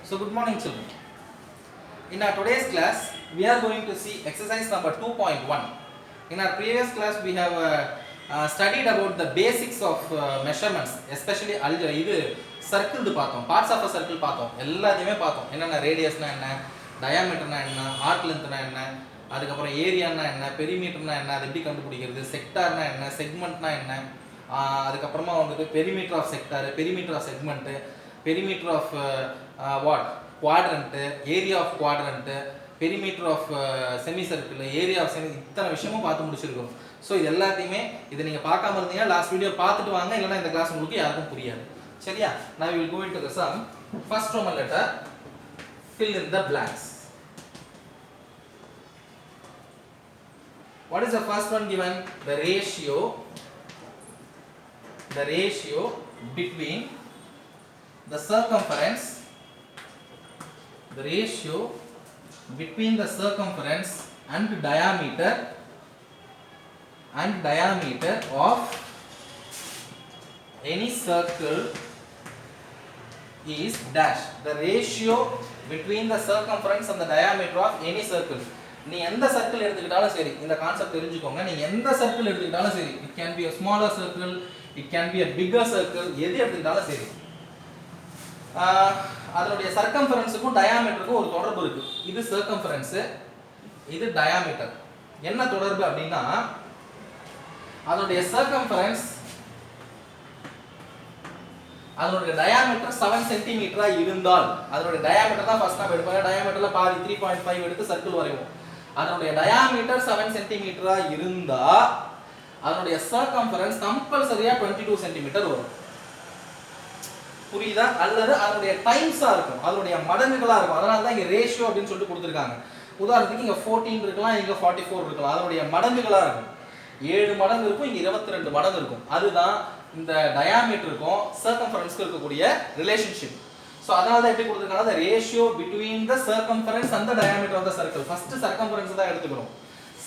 So good morning children. In our today's class we are going to see exercise number 2.1. In our previous class we have studied about the basics of measurements, especially இது circle பார்த்தோம், parts of a circle பார்த்தோம், எல்லாத்தையுமே பார்த்தோம். என்னென்ன ரேடியஸ்னா என்ன, டயாமீட்டர்னா என்ன, arc லென்த்னா என்ன, அதுக்கப்புறம் ஏரியானா என்ன, பெரிமீட்டர்னா என்ன, அது எப்படி கண்டுபிடிக்கிறது, செக்டார்னா என்ன, செக்மெண்ட்னா என்ன, அதுக்கப்புறமா வந்துட்டு perimeter of sector, perimeter of segment, perimeter of what quadrant, area of quadrant, perimeter of semicircle, area of semi, இத்தனை விஷயமும் பார்த்து முடிச்சிருக்கோம். ஸோ இது எல்லாத்தையுமே இதை நீங்கள் பார்க்காம இருந்தீங்கன்னா லாஸ்ட் வீடியோ பார்த்துட்டு வாங்க, இல்லைன்னா இந்த கிளாஸ் உங்களுக்கு யாருக்கும் புரியாது. சரியா? Now we will go into the sum. First Roman letter, fill in the blanks. What is the first one given? The ratio between the circumference and diameter of any circle is dash. The ratio between the circumference and the diameter of any circle. நீ எந்த circle எடுத்துக்கிட்டாலும் சரி, இந்த concept தெரிஞ்சுக்கோங்க. நீ எந்த circle எடுத்துக்கிட்டாலும் சரி, it can be a smaller circle, it can be a bigger circle, எது எடுத்துக்கிட்டாலும் சரி, அதனுடைய சர்க்கம்ஃபரன்ஸுக்கும் டயாமீட்டருக்கும் ஒரு தொடர்பு இருக்கு. இது சர்க்கம்ஃபரன்ஸ், இது டயாமீட்டர். என்ன தொடர்பு அப்படின்னா, அதனுடைய சர்க்கம்ஃபரன்ஸ் அதனுடைய டயாமீட்டர் 7 சென்டிமீட்டரா இருந்தால், அதனுடைய டயாமீட்டர் தான் ஃபர்ஸ்ட் நம்ம எடுப்போம். டயாமீட்டர்ல பாதி 3.5 எடுத்து சர்க்கிள் வரைவோம். அதனுடைய டயாமீட்டர் 7 சென்டிமீட்டரா இருந்தா அதனுடைய சர்க்கம்ஃபரன்ஸ் கம்பல்சரியா 22 சென்டிமீட்டர் வரும். புரியுதா? அல்லது அதனுடைய டைம்ஸா இருக்கும், அதனுடைய மடங்குகளா இருக்கும். அதனால தான் இங்க ரேஷியோ அப்படின்னு சொல்லிட்டு கொடுத்திருக்காங்க. உதாரணத்துக்கு இங்க 14 இருக்கலாம், இங்க 44 இருக்கலாம். அதனுடைய மடங்குகளா இருக்கும். 7 மடங்கு இருக்கும், இங்க 22 மடங்கு இருக்கும். அதுதான் இந்த டயாமீட்டருக்கும் சர்க்கம்ஃபரன்ஸ்க்கு இருக்கக்கூடிய ரிலேஷன்ஷிப். சோ அதனால தான் எப்படி கொடுத்திருக்காங்க, the ratio between the circumference and the diameter of the circle. First circumference தான் எடுத்துக்கணும்.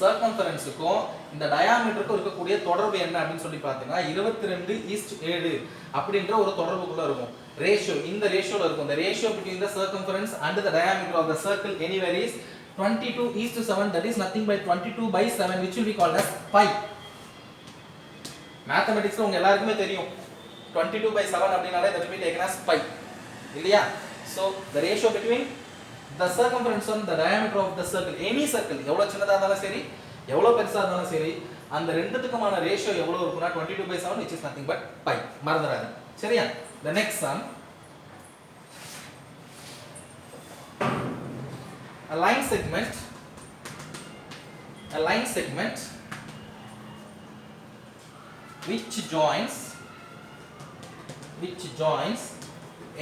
சர்க்கம்ஃபரன்ஸுக்கும் இந்த டயாமீட்டருக்கும் இருக்கக்கூடிய தொடர்பு என்ன அப்படின்னு சொல்லி பார்த்தீங்கன்னா 22:7 அப்படின்ற ஒரு தொடர்புக்குள்ள இருக்கும். ரேஷியோ இந்த ரேஷியோல இருக்கும். the ratio between the circumference and the diameter of the circle anywhere is 22:7. that is nothing but 22/7, which will be called as pi. மேத்தமேட்டிக்ஸ்ல உங்க எல்லாருக்குமே தெரியும் 22/7 அப்படினாலே that will be taken as pi, இல்லையா? so the ratio between the circumference and the diameter of the circle, any circle, எவ்வளவு சின்னதா இருந்தாலும் சரி, எவ்வளவு பெருசா இருந்தாலும் சரி, அந்த ரெண்டுத்துக்குமான ரேஷியோ எவ்வளவு இருக்குன்னா 22/7, which is nothing but pi. மறந்துடாதீங்க. சரியா? the next sum, a line segment which joins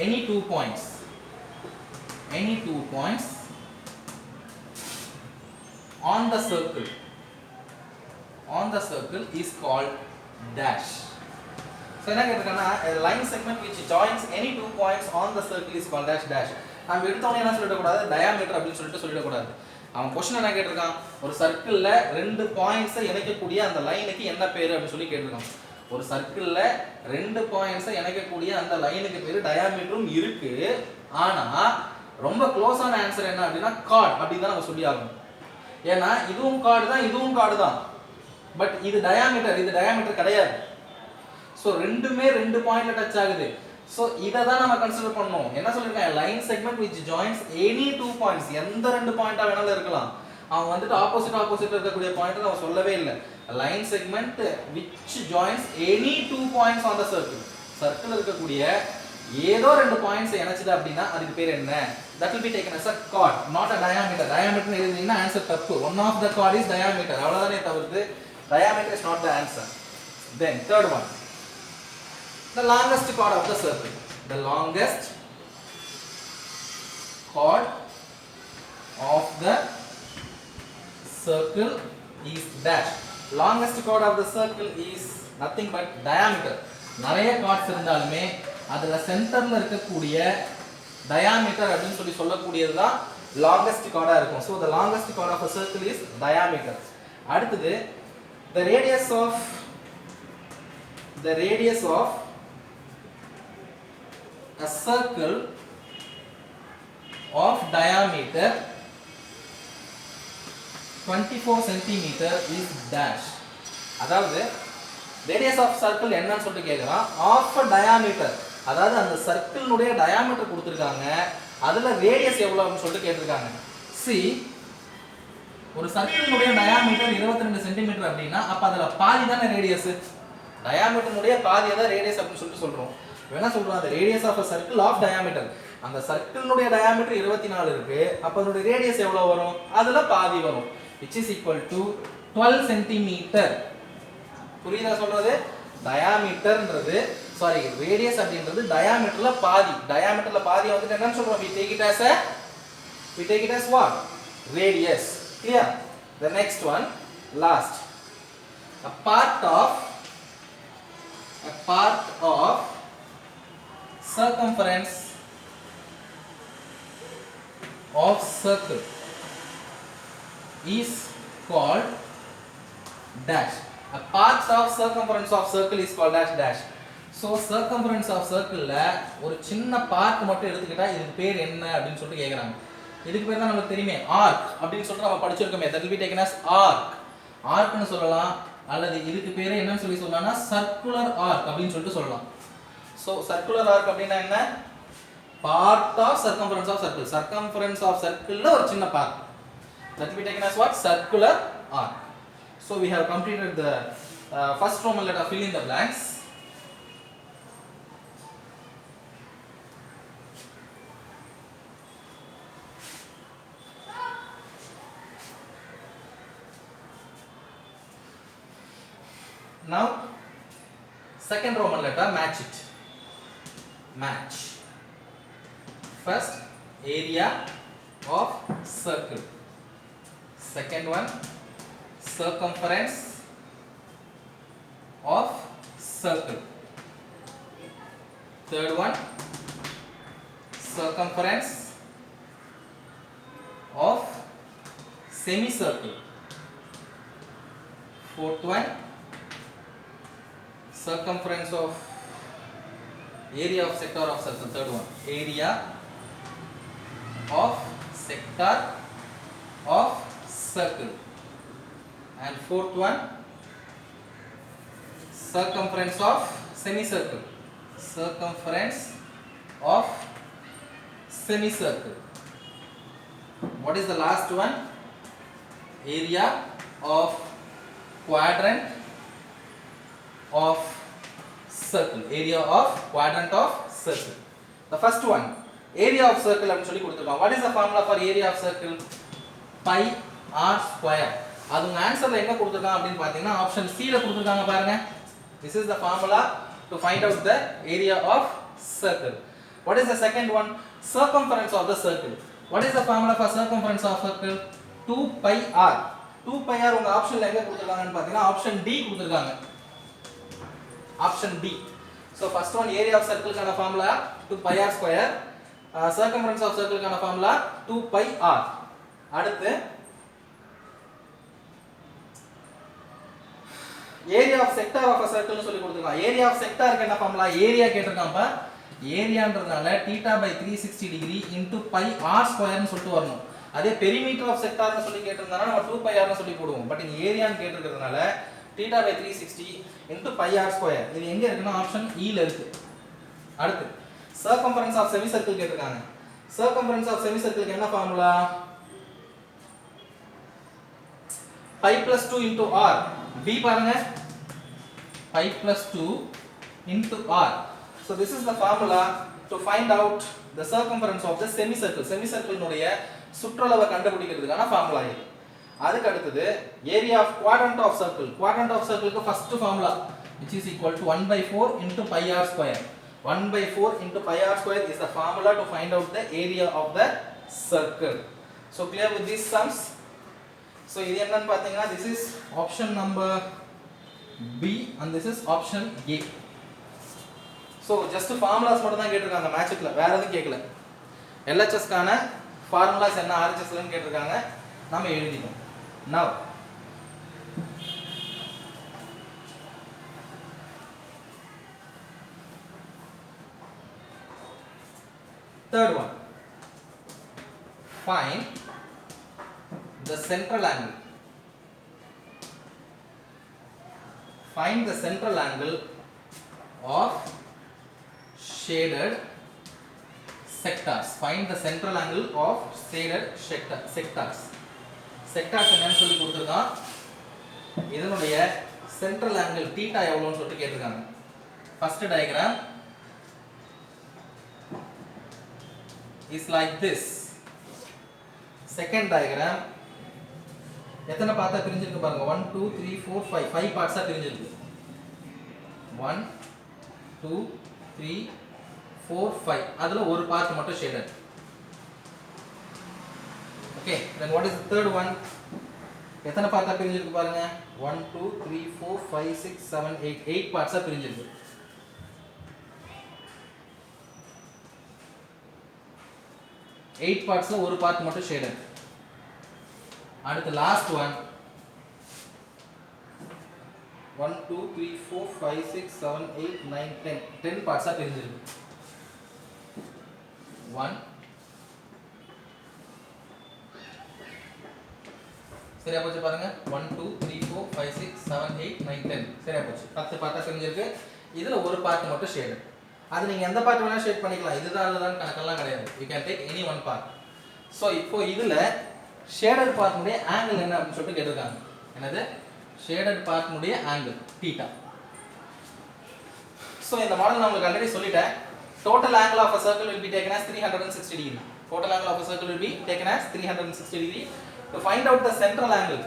any two points on the circle is called dash. so என்ன கேட்டிருக்கானா, a line segment which joins any two points on the circle is called dash. நம்ம எடுத்தோனே என்ன சொல்லிட கூடாது, diameter அப்படி சொல்லிட்டு சொல்லிட கூடாது. அவன் क्वेश्चन என்ன கேட்டிருக்கான், ஒரு சர்க்கிள்ல ரெண்டு பாயிண்ட்ஸை இணைக்கக்கூடிய அந்த லைனுக்கு என்ன பேரு அப்படி சொல்லி கேட்டிருக்கான். ஒரு சர்க்கிள்ல ரெண்டு பாயிண்ட்ஸை இணைக்கக்கூடிய அந்த லைனுக்கு பேரு டயாமீட்டரும் இருக்கு. ஆனா ரொம்ப க்ளோஸான ஆன்சர் என்ன அப்படின்னா கார்ட் அப்படின்னு தான் நம்ம சொல்லி ஆகணும். ஏன்னா இதுவும் கார்டு தான், இதுவும் கார்டு தான், பட் இது டயாமீட்டர் கிடையாது. ஸோ ரெண்டுமே ரெண்டு பாயிண்ட்ல டச் ஆகுது. ஸோ இதை தான் நம்ம கன்சிடர் பண்ணணும். என்ன சொல்லியிருக்காங்க, line segment which joins any two points, எந்த ரெண்டு பாயிண்டா வேணாலும் இருக்கலாம். அவன் வந்துட்டு ஆப்போசிட் இருக்கக்கூடிய பாயிண்ட் அவன் சொல்லவே இல்லை. Line segment which joins any two points on the circle, circle இருக்கக்கூடிய ஏதோ ரெண்டு பாயிண்ட்ஸ் இணைச்சது அப்படின்னா அதுக்கு பேர் என்ன? that will be taken as a chord, not a diameter. diameter எழுதினீங்கன்னா ஆன்சர் தப்பு. one of the chord is diameter, அவ்வளவுதானே தவிர்த்து diameter is not the answer. then third one, the longest chord of the circle. the longest chord of the circle is dash. longest chord of the circle is nothing but diameter. நிறைய chords இருந்தாலுமே அதுல சென்டர்ல இருக்கக்கூடிய diameter அப்படின்னு சொல்லக்கூடியது தான் longest chord-ஆ இருக்கும். so the longest chord of a circle is diameter. அடுத்து the radius of a circle of diameter 24 centimeter is dash. அதாவது radius of circle என்னன்னு சொல்லிட்டு கேக்குறான். of diameter, அதாவது அந்த சர்க்கிளினுடைய diameter கொடுத்திருக்காங்க, அதுல radius எவ்வளவுன்னு சொல்லிட்டு கேட்டிருக்காங்க. see, ஒரு சர்க்கிளினுடைய diameter 22 cm அப்படினா அப்ப அதுல பாதி தான radius. diameterனுடைய பாதி தான் radius அப்படி சொல்லிட்டு சொல்றோம். என்ன சொல்றோம், the radius of a circle of diameter, அந்த சர்க்கிளினுடைய diameter 24 இருக்கு, அப்ப அதோட radius எவ்வளவு வரும், அதுல பாதி வரும், which is equal to 12 cm. புரியுதா சொல்றது, diameterன்றது சாரி radius அப்படின்றது diameterல பாதி, diameterல பாதி வந்து என்னன்னு சொல்றோம், we take it as what, radius. Clear? The next one, last, a part of circumference of circle is called dash. A part of circumference of circle is called dash. So circumference of circle ல ஒரு சின்ன part மட்டும் எடுத்துக்கிட்டா இதுக்கு பேர் என்ன அப்படினு சொல்லிட்டு கேக்குறாங்க. இதுக்கு பேர் தான் நமக்கு தெரியுமே arc அப்படினு சொல்லிட்டு நம்ம படிச்சிருக்கோமே, that will be taken as arc. arc னு சொல்லலாம், அல்லது இதுக்கு பேர் என்னன்னு சொல்லலாம்னா circular arc அப்படினு சொல்லிட்டு சொல்லலாம். So circular arc அப்படினா என்ன, part of circumference of circle, circumference of circle ல ஒரு சின்ன part, that will be taken as what, circular arc. So we have completed the first Roman letter, fill in the blanks. Now second Roman letter, match it. Match. First, area of circle. Second one, circumference of circle. Third one, circumference of semicircle. Fourth one, circumference of area of sector of circle. Third one, area of sector of circle. And fourth one, circumference of semicircle. Circumference of semicircle. What is the last one? Area of quadrant of circle. Area of quadrant of circle. The first one, area of circle அப்படினு சொல்லி கொடுத்திருக்காங்க. What is the formula for area of circle? Pi r square. அது உங்க ஆன்சர்ல எங்க கொடுத்திருக்காங்க அப்படினு பாத்தீங்கன்னா option C ல கொடுத்திருக்காங்க பாருங்க. This is the formula to find out the area of circle. What is the second one? Circumference of the circle. What is the formula for circumference of circle? 2 pi r. 2 pi r உங்க ஆப்ஷன்ல எங்க கொடுத்திருக்காங்கன்னு பாத்தீங்கன்னா option D கொடுத்திருக்காங்க. Option B. So first one, area of circle கான formula 2 pi r square. Circumference of circle கான formula 2 pi r. அடுத்து area of sector of a circle னு சொல்லி கொடுத்திருக்காங்க. area of sector க்கு என்ன formula? area கேட்டிருக்காங்கப்பா. ஏரியான்றதுனால θ by 360 degree into pi r square னு சொல்லிட்டு வரணும். அதே perimeter of sector னு சொல்லி கேட்டிருந்தானா நம்ம 2 pi r னு சொல்லி போடுவோம். பட் இங்க ஏரியான்னு கேட்டிருக்கிறதுனால θ by 360 into pi r square. இது எங்க இருக்குன்னா ஆப்ஷன் E ல இருக்கு. அடுத்து circumference of semicircle கேட்டிருக்காங்க. circumference of semicircle க்கு என்ன formula? pi plus 2 into r. B பாருங்க, pi plus 2 into r. So this is the formula to find out the circumference of the semicircle. semicircle னுடைய சுற்றளவை கண்டுபிடிக்கிறதுக்கான ஃபார்முலா இது. அதுக்கு அடுத்து area of quadrant of circle. quadrant of circle க்கு first formula which is equal to 1/4 into pi r square. 1/4 into pi r square is the formula to find out the area of the circle. So clear with these sums? So இது என்னன்னு பாத்தீங்கன்னா this is option number B and this is option A. So just formulas மட்டும் தான் கேட்டிருக்காங்க மேட்ச்ல, வேற எதுவும் கேட்கல. LHS கான formulas என்ன RHS ல கேட்டிருக்காங்க, நாம எழுதிட்டோம். Now third one, find the central angle. Find the central angle of shaded sectors. Find the central angle of shaded sectors. Sectors என்னன்னு சொல்லி கொடுத்திருக்கான். இதனுடைய central angle theta எவ்வளவுன்னு சொல்லிட்டு கேட்டிருக்காங்க. First diagram is like this. Second diagram எத்தனை பார்ட்டா பிரிஞ்சிருக்கு பாருங்க. 1 2 3 4 5 5 பார்ட்ஸா பிரிஞ்சிருக்கு. 1 2 3 4 5 அதுல ஒரு பார்ட் மட்டும் shaded. Okay, then what is the third one? எத்தனை பார்ட்டா பிரிஞ்சிருக்கு பாருங்க. 1 2 3 4 5 6 7 8 8 பார்ட்ஸா பிரிஞ்சிருக்கு. 8 பார்ட்ஸ்ல ஒரு பார்ட் மட்டும் ஷேடட். அடுத்து லாஸ்ட் ஒன் 1 2 3 4 5 6 7 8 9 10 10 பார்ட்ஸா பிரிஞ்சிருக்கு. 1 சரியா போச்சு பாருங்க. 1 2 3 4 5 6 7 8 9 10 சரியா போச்சு. 10 பார்ட்டா பிரிஞ்சிருக்கு. இதுல ஒரு பார்ட் மட்டும் ஷேடட். அது நீங்க எந்த பார்ட் வேணா ஷேட் பண்ணிக்கலாம். இதுதான் அதுதான் கணக்கெல்லாம் கிடையாது. you can take any one part. So இப்போ இதுல ஷேடட் பார்ட் உடைய ஆங்கிள் என்ன அப்படி சொல்லிட்டு கேட்டிருக்காங்க. என்னது? ஷேடட் பார்ட் உடைய ஆங்கிள் θ. சோ இந்த மாடல் நான் உங்களுக்கு ஆல்ரெடி சொல்லிட்டேன். total angle of a circle will be taken as 360 degree. Total angle of a circle will be taken as 360 degree. To find out the central angle.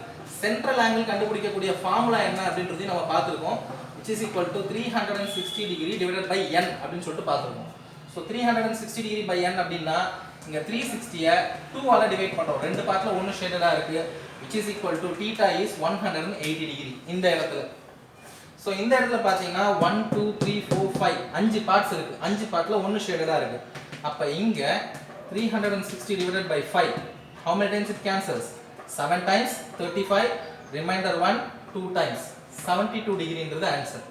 Central angle கண்டுபிடிக்க கூடிய formula என்ன அப்படின்றதை நம்ம பார்த்திருக்கோம். which is equal to 360 degree divided by n அப்படினு சொல்லிட்டு பார்த்திருக்கோம். So 360 degree by n அப்படினா இங்க 360 ஐ 2 ஆல டிவைட் பண்றோம். ரெண்டு பார்ட்ல ஒன்னு ஷேடடா இருக்கு. which is equal to θ is 180 degree இந்த இடத்துல. சோ இந்த இடத்துல பாத்தீங்கன்னா 1 2 3 4 5 அஞ்சு பார்ட்ஸ் இருக்கு. அஞ்சு பார்ட்ல ஒன்னு ஷேடடா இருக்கு. அப்ப இங்க 360 divided by 5 how many times it cancels? 7 times 35 remainder 1 2 times 72 degree ன்றது ஆன்சர்.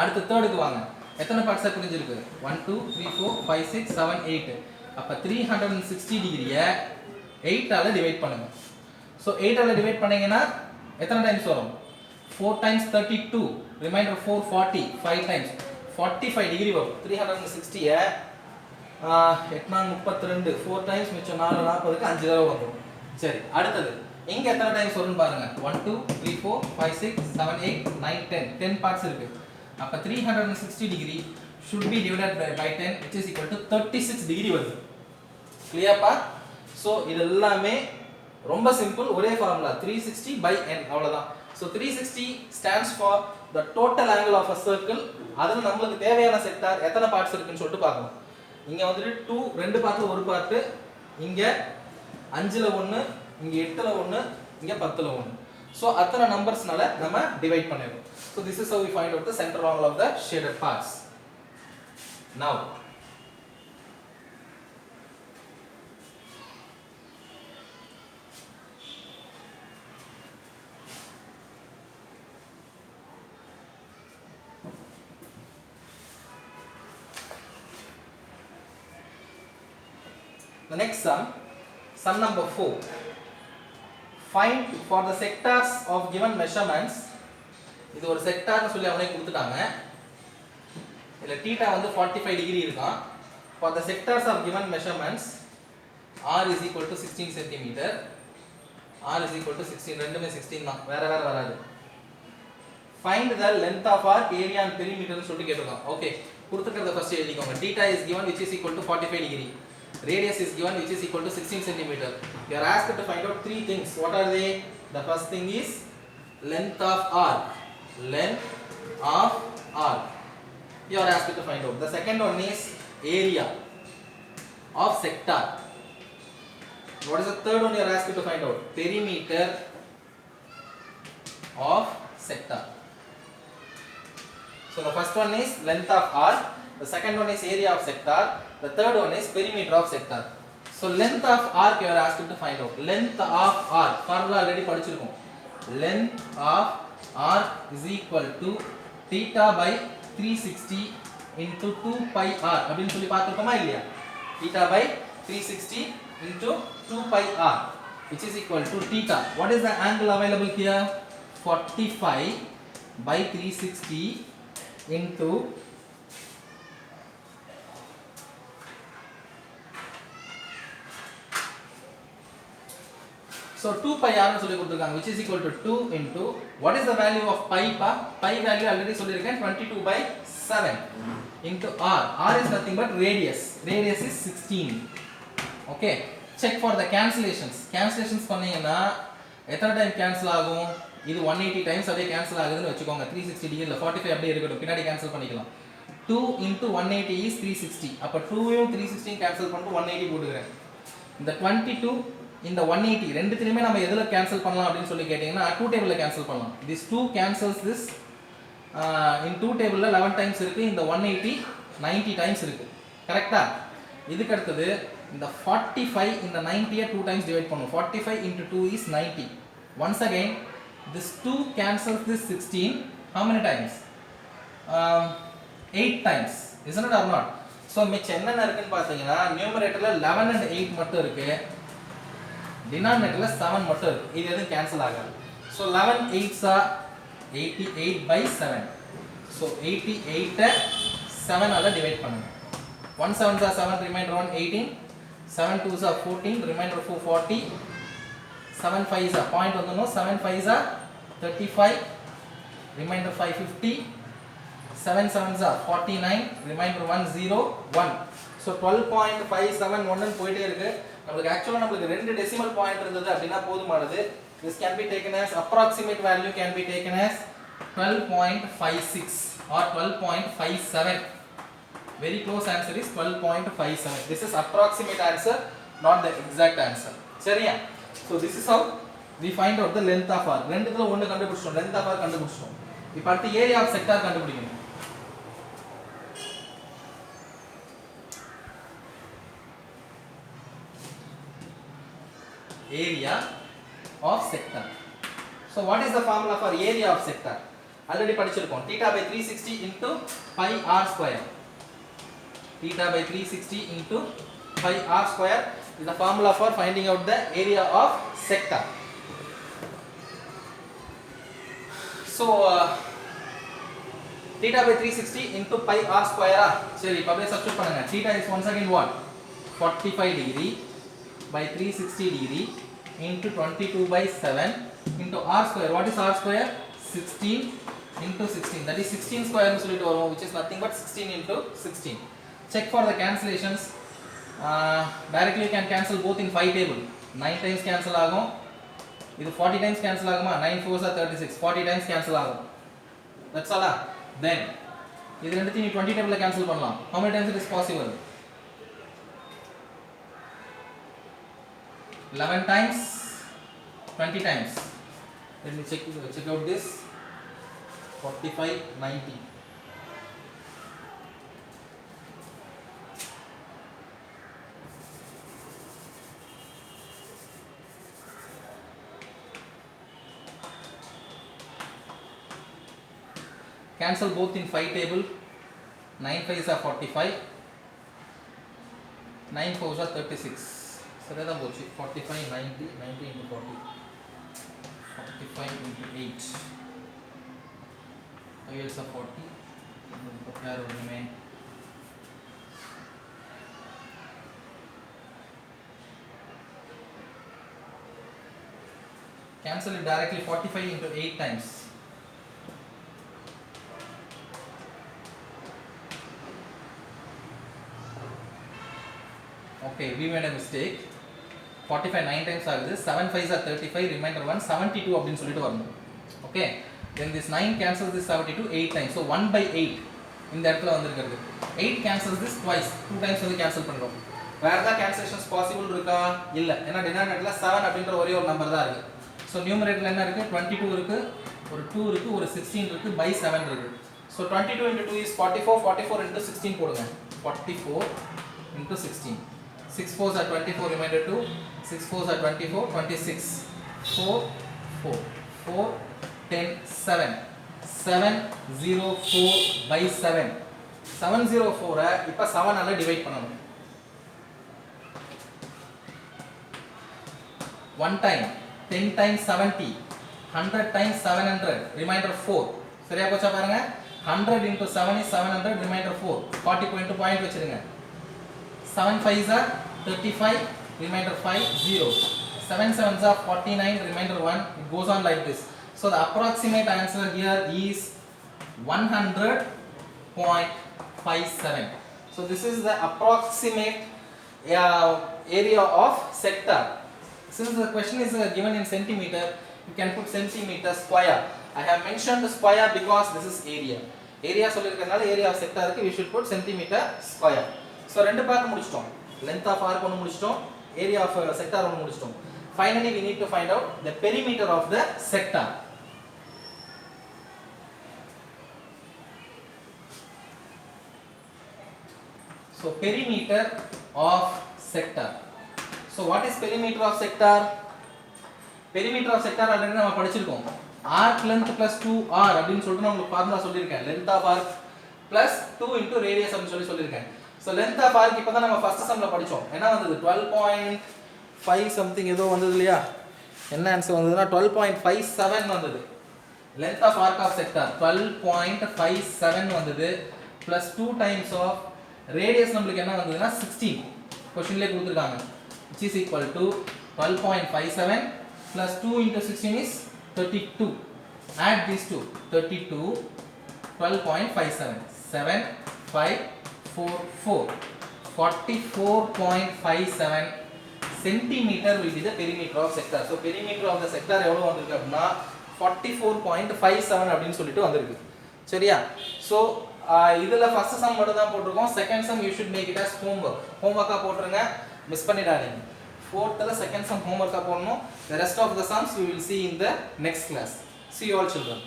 அடுத்து தேர்டுக்கு வாங்க. எத்தனை பார்ட்ஸா பிரிஞ்சிருக்கு? 1 2 3 4 5 6 7 8. அப்ப 360 டிகிரியை 8 ஆல டிவைட் பண்ணுங்க. சோ 8 ஆல டிவைட் பண்ணீங்கன்னா எத்தனை டைம்ஸ் வரும்? 4 times 32 remainder 4 40 5 times 45 டிகிரி வரும். 360 ஐ 8 4 32 4 டைம்ஸ் மிச்சம் 4 40க்கு 5 தடவை வரும். சரி அடுத்து இங்க எத்தனை டைம்ஸ் வரும்னு பாருங்க. 1 2 3 4 5 6 7 8 9 10 10 பார்ட்ஸ் இருக்கு. அப்ப 360 degree should be divided by 10 which is equal to 36 degree வருது. கிளியர்ப்பா? சோ இது எல்லாமே ரொம்ப சிம்பிள். ஒரே ஃபார்முலா 360 by n அவ்வளவுதான். So 360 stands for the total angle of a circle. அதுல நமக்கு தேவையான செக்டார் எத்தனை பார்ட்ஸ் இருக்குன்னு சொல்லிட்டு பார்க்கணும். இங்க வந்துட்டு 2 ரெண்டு பார்ட்ல ஒரு பார்ட், இங்க 5ல 1, இங்க 8ல 1, இங்க 10ல 1. சோ அத்தனை நம்பர்ஸ்னால நம்ம divide பண்ணிரோம். So this is how we find out the central angle of the shaded parts. Now the next sum number 4. Find for the sectors of given measurements. இது ஒரு செக்டார்னு சொல்லி அவனே கொடுத்துட்டாங்க. இல்ல θ வந்து 45 டிகிரி இருக்கான். For the sectors of given measurements r is equal to 16 cm. r is equal to 16 ரெண்டுமே 16 தான். வேற வேற வராது. Find the length of our area and perimeter னு சொல்லி கேட்டிருக்கான். ஓகே கொடுத்துக்கிறத ஃபர்ஸ்ட் எழுதிக்கோங்க. θ is given which is equal to 45 degree. Radius is given which is equal to 16 cm. You are asked to find out three things. What are they? The first thing is length of arc. Length of arc. You are asked to find out. The second one is area of sector. What is the third one you are asked to find out? Perimeter of sector. So the first one is length of arc. The second one is area of sector. The third one is perimeter of sector. So length of arc you are asked to find out. Length of arc formula already படிச்சிருக்கோம். Length of arc is equal to theta by 360 into 2 pi r அப்படினு சொல்லி பார்த்திருக்கோமா இல்லையா? theta by 360 into 2 pi r, which is equal to theta. What is the angle available here? 45 by 360 into so 2 pi r னு சொல்லி கொடுத்திருக்காங்க, which is equal to 2 into what is the value of pi pa? Pi value already சொல்லிருக்கேன் 22 by 7 into r. R is nothing but radius. Radius is 16. Okay. Check for the cancellations. Cancellations பண்ணீங்கன்னா எத்தனை time cancel ஆகும்? இது 180 times அப்படியே cancel ஆகுதுன்னு வெச்சுக்கோங்க. 360 டிகிரில 45 அப்படியே இருக்கட்டும். பின்னாடி கேன்சல் பண்ணிக்கலாம். 2 into 180 is 360. அப்ப 2 யும் 360 கேன்சல் பண்ணிட்டு 180 போட்டுக்கிறேன். இந்த 22 இந்த 180 ரெண்டுத்துலயுமே நம்ம எதுல கேன்சல் பண்ணலாம் அப்படினு சொல்லி கேட்டிங்கனா 2 டேபிள்ல கேன்சல் பண்ணலாம். This 2 cancels this. In 2 டேபிள்ல 11 டைம்ஸ் இருக்கு. இந்த 180 90 டைம்ஸ் இருக்கு. கரெக்ட்டா? இதுக்கு அடுத்து இந்த 45 இந்த 90 2 டைம்ஸ் டிவைட் பண்ணுவோம். 45 into 2 is 90. Once again this 2 cancels this 16. How many times? 8 times. Isn't it or not? So மிச்சம் என்னென்ன இருக்குன்னு பாத்தீங்கன்னா நியூமரேட்டர்ல 11 and 8 மட்டும் இருக்கு. டினாமினேட்டர்ல 7 மட்டும் இருக்கு. இது எதுவும் கேன்சல் ஆகாது. So 11 8s are 88 by 7. So 88 7 ஆல டிவைட் பண்ணுங்க. 1 7s are 7, remainder 1 18. 7 2s are 14, remainder 4 40. 7 5s are point vandano, 7 5s are 35, remainder 5 50. 7 7s are 49, remainder 1 0 1. So 12.571 ன்னு போயிட்டே இருக்கு. நமக்கு एक्चुअली நமக்கு ரெண்டு டெசிமல் பாயிண்ட் இருந்தது அப்படினா போதுமானது. This can be taken as approximate value can be taken as 12.56 or 12.57. Very close answer is 12.57. This is approximate answer, not the exact answer. சரியா? So this is how we find out the length of r. ரெண்டுத்துல ஒன்னு கண்டுபிடிச்சோம். length of r கண்டுபிடிச்சோம். இப்போ அடுத்து area of sector கண்டுபிடிக்கணும். Area of sector. So what is the formula for area of sector? Already படிச்சிருக்கோம். theta by 360 into pi r square. Theta by 360 into pi r square is the formula for finding out the area of sector. So theta by 360 into pi r square. சரி இப்போ அப்படியே substitute பண்ணுங்க. theta is once again what? 45 degree by 360 degree into 22 by 7 into r square. What is r square? 16 into 16. That is 16 square னு சொல்லிட்டு வரும், which is nothing but 16 into 16. Check for the cancellations. Directly you can cancel both in 5 table. 9 times cancel ஆகும். இது 40 times cancel ஆகுமா? 9 4s are 36. 40 times cancel ஆகும். That's all. Then இது ரெண்டுத்தையும் நீ 20 table ல cancel பண்ணலாம். How many times it is possible? 11 times, 20 times. Let me check out this. 45 90. Cancel both in 5 table. 9 5s are 45. 9 4s are 36. சரியா போச்சு. 45 90 90 into 40. 45 into 8. 5 is 40. Here will remain. Cancel it directly. 45 into 8 times. Okay, we made a mistake. 45 9 times ஆகுது. 7 5s are 35, remainder 1 72 அப்படினு சொல்லிட்டு வரணும். Okay, then this 9 cancels this 72 8 times. So 1 by 8 இந்த இடத்துல வந்திருக்கிறது. 8 cancels this twice. 2 times வந்து cancel பண்றோம். வேற ஏதாவது cancellations possible இருக்கா? இல்ல. ஏன்னா denominatorல 7 அப்படிங்கற ஒரே ஒரு நம்பர் தான் இருக்கு. So numeratorல என்ன இருக்கு? 22 இருக்கு, ஒரு 2 இருக்கு, ஒரு 16 இருக்கு, by 7 இருக்கு. So 22 into 2 is 44. 44 into 16 போடுங்க. 44 into 16. 6 4s are 24, remainder 2. 6 4s are 24, 26. 4 4 4 10 7. 704 by 7. 704 இப்ப 7 ஆல டிவைட் பண்ணனும். 1 time 10 times 70 100 times 700 remainder 4 சரியா போச்சா பாருங்க 100 into 7 is 700 remainder 4 40 point வச்சிருங்க 7 5s are 35 remainder 5 0 7 7s are 49 remainder 1 it goes on like this. So the approximate answer here is 100.57. So this is the approximate area of sector. Since the question is given in centimeter, you can put centimeter square. I have mentioned square because this is area. Area சொல்லிருக்கனால area of sector க்கு we should put centimeter square. So ரெண்டு part முடிச்சிட்டோம். Length of arc ஒன்னு முடிச்சிட்டோம். Area of sector ஒன்னு முடிச்சிட்டோம். Finally we need to find out the perimeter of the sector. So perimeter of sector. So what is perimeter of sector? Perimeter of sector already நம்ம படிச்சிருக்கோம். Arc length plus 2r அப்படினு சொல்லிட்டு நான் உங்களுக்கு formula சொல்லிருக்கேன். Length of arc plus 2 into radius அப்படினு சொல்லிருக்கேன். So length of arc இப்பதான் நம்ம first sumல படிச்சோம். என்ன வந்தது 12.5 something ஏதோ வந்தது இல்லையா? என்ன ஆன்சர் வந்ததுனா 12.57 வந்தது. Length of arc of sector 12.57 வந்தது plus 2 times of radius நம்மளுக்கு என்ன வந்ததுனா 16 क्वेश्चनலயே கொடுத்திருக்காங்க which is equal to 12.57 plus 2 into 16 is 32 add these two 32 12.57 7 5 4 4 44.57 centimeter will be the perimeter of sector. So perimeter of the sector எவ்வளவு வந்திருக்கு அப்படினா 44.57 அப்படினு சொல்லிட்டு வந்திருக்கு சரியா. So இதுல first sum மட்டும் தான் போட்டுருக்கோம். second sum you should make it as homework போட்டுருங்க மிஸ் பண்ணிடாதீங்க. fourthல second sum homework போடணும். The rest of the sums we will see in the next class. See you all children.